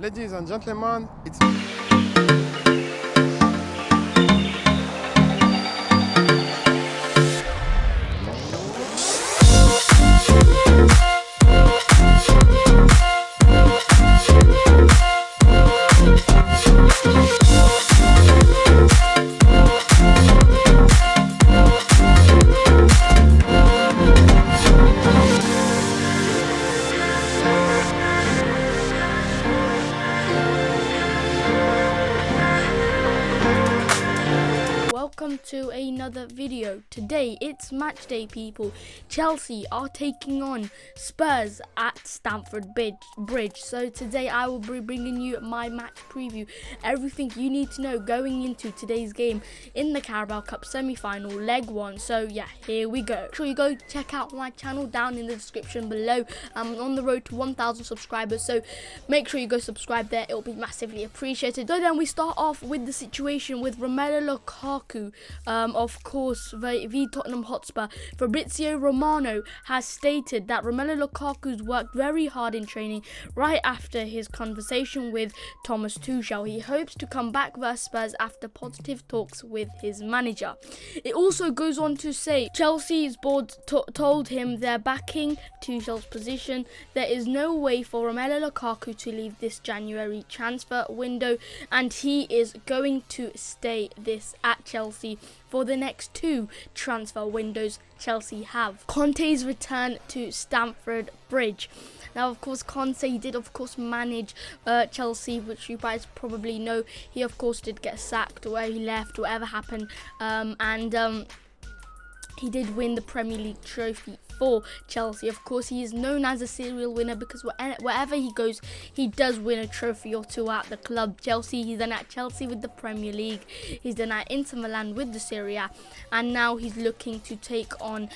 Ladies and gentlemen, it's... Welcome to another video. Today it's match day, people. Chelsea are taking on Spurs at Stamford Bridge. So today I will be bringing you my match preview, everything you need to know going into today's game in the Carabao Cup semi-final leg 1. So yeah, here we go. Make sure you go check out my channel down in the description below. I'm on the road to 1,000 subscribers, so make sure you go subscribe there. It'll be massively appreciated. So then we start off with the situation with Romelu Lukaku. Of course, the Tottenham Hotspur. Fabrizio Romano has stated that Romelu Lukaku's worked very hard in training right after his conversation with Thomas Tuchel. He hopes to come back versus Spurs after positive talks with his manager. It also goes on to say Chelsea's board told him they're backing Tuchel's position. There is no way for Romelu Lukaku to leave this January transfer window, and he is going to stay this at Chelsea for the next 2 transfer windows Chelsea have. Conte's return to Stamford Bridge. Now, of course, Conte did, of course, manage Chelsea, which you guys probably know. He, of course, did get sacked, or he left, whatever happened, he did win the Premier League trophy for Chelsea. Of course, he is known as a serial winner because wherever he goes, he does win a trophy or 2 at the club. Chelsea, he's done at Chelsea with the Premier League, he's done at Inter Milan with the Serie A, and now he's looking to take on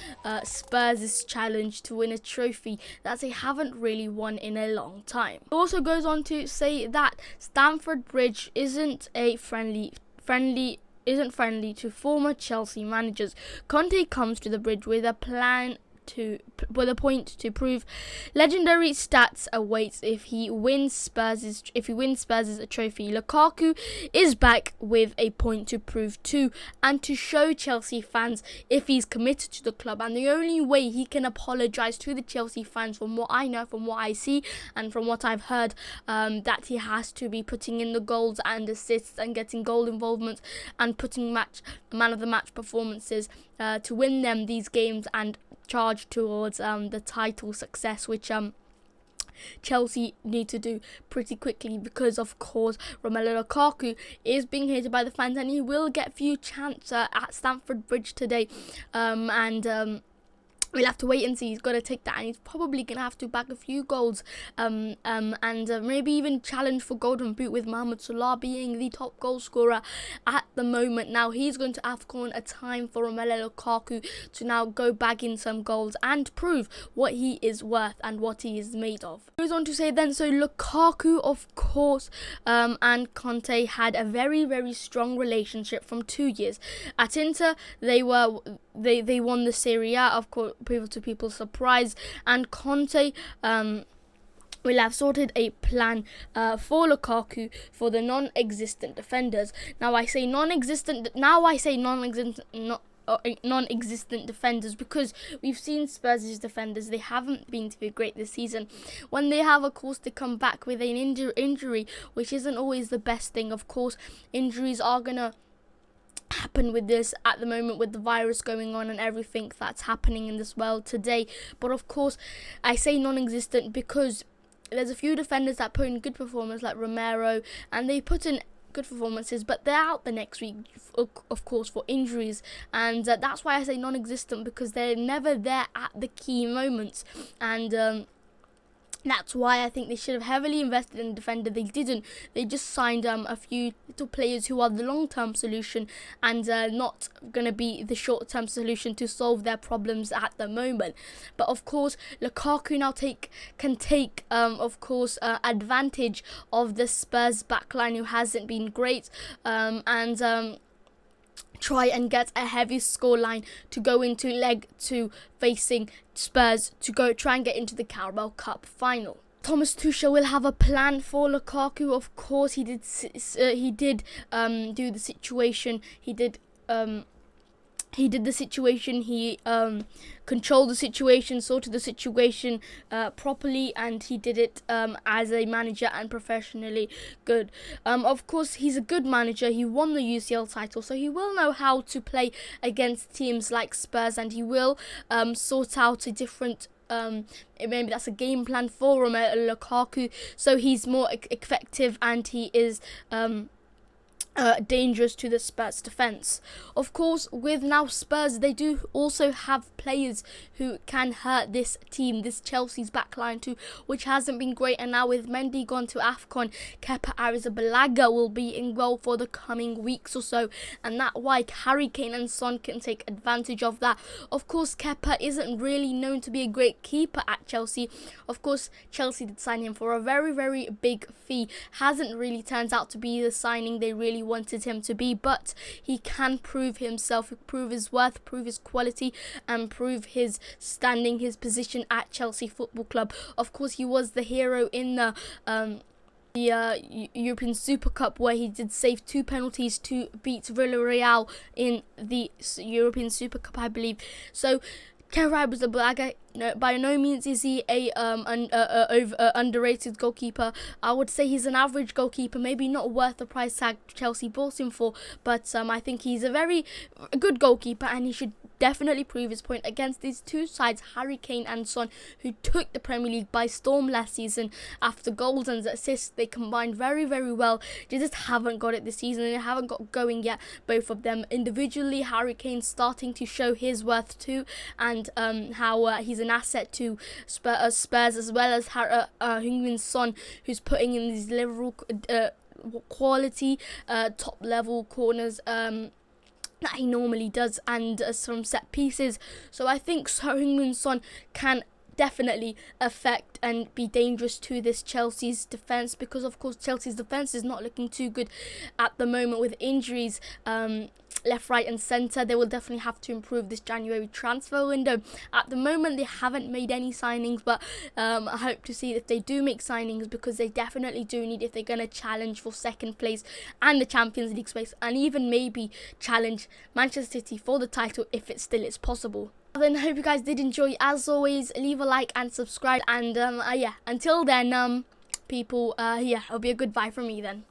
Spurs' challenge to win a trophy that they haven't really won in a long time. It also goes on to say that Stamford Bridge isn't friendly to former Chelsea managers. Conte comes to the bridge with a point to prove. Legendary stats awaits if he wins Spurs' a trophy. Lukaku is back with a point to prove too, and to show Chelsea fans if he's committed to the club. And the only way he can apologise to the Chelsea fans, from what I know, from what I see, and from what I've heard, that he has to be putting in the goals and assists and getting goal involvement and putting man of the match performances to win them these games and charge towards the title success, which Chelsea need to do pretty quickly, because of course Romelu Lukaku is being hated by the fans, and he will get few chances at Stamford Bridge today, we'll have to wait and see. He's got to take that, and he's probably going to have to back a few goals and maybe even challenge for Golden Boot, with Mohamed Salah being the top goal scorer at the moment. Now he's going to AFCON, a time for Romelu Lukaku to now go bag in some goals and prove what he is worth and what he is made of. He goes on to say then, so Lukaku, of course, and Conte had a very, very strong relationship from 2 years. At Inter, they won the Serie A, of course, to people's surprise, and Conte will have sorted a plan for Lukaku for the non-existent defenders. Now I say non-existent defenders because we've seen Spurs' defenders, they haven't been too great this season. When they have, of course, to come back with an injury, which isn't always the best thing. Of course, injuries are gonna happen with this at the moment, with the virus going on and everything that's happening in this world today. But of course, I say non-existent because there's a few defenders that put in good performance, like Romero, and they put in good performances, but they're out the next week, of course, for injuries, and that's why I say non-existent, because they're never there at the key moments, and that's why I think they should have heavily invested in the defender. They didn't. They just signed a few little players who are the long-term solution and not going to be the short-term solution to solve their problems at the moment. But of course, Lukaku now can take advantage of the Spurs backline, who hasn't been great, and try and get a heavy scoreline to go into leg 2 facing Spurs to try and get into the Carabao Cup final. Thomas Tuchel will have a plan for Lukaku. Of course, he did do the situation. He did the situation. He controlled the situation, sorted the situation properly, and he did it as a manager and professionally good. Of course, he's a good manager. He won the UCL title, so he will know how to play against teams like Spurs, and he will sort out a different maybe that's a game plan for Romelu Lukaku, so he's more effective and he is dangerous to the Spurs defence. Of course, with now Spurs, they do also have players who can hurt this team, this Chelsea's backline too, which hasn't been great. And now with Mendy gone to AFCON, Kepa Arrizabalaga will be in goal for the coming weeks or so, and that why Harry Kane and Son can take advantage of that. Of course, Kepa isn't really known to be a great keeper at Chelsea. Of course, Chelsea did sign him for a very, very big fee. Hasn't really turned out to be the signing they really wanted him to be, but he can prove himself, prove his worth, prove his quality, and prove his standing, his position at Chelsea Football Club. Of course, he was the hero in the European Super Cup, where he did save 2 penalties to beat Villarreal in the European Super Cup, I believe. So Carabao, by no means is he a underrated goalkeeper. I would say he's an average goalkeeper, maybe not worth the price tag Chelsea bought him for, but I think he's a very good goalkeeper, and he should definitely prove his point against these two sides, Harry Kane and Son, who took the Premier League by storm last season. After goals and assists, they combined very, very well. They just haven't got it this season, and they haven't got going yet, both of them. Individually, Harry Kane starting to show his worth too, and how he's an asset to Spurs, as well as Heung-min Son, who's putting in these Liverpool quality top level corners that he normally does, and some set pieces. So I think Heung-min Son can definitely affect and be dangerous to this Chelsea's defence, because of course Chelsea's defence is not looking too good at the moment with injuries left, right and centre. They will definitely have to improve this January transfer window. At the moment they haven't made any signings, but I hope to see if they do make signings, because they definitely do need, if they're going to challenge for second place and the Champions League space, and even maybe challenge Manchester City for the title if it still is possible. Then I hope you guys did enjoy. As always, leave a like and subscribe, and yeah, until then people, yeah, it'll be a goodbye from me then.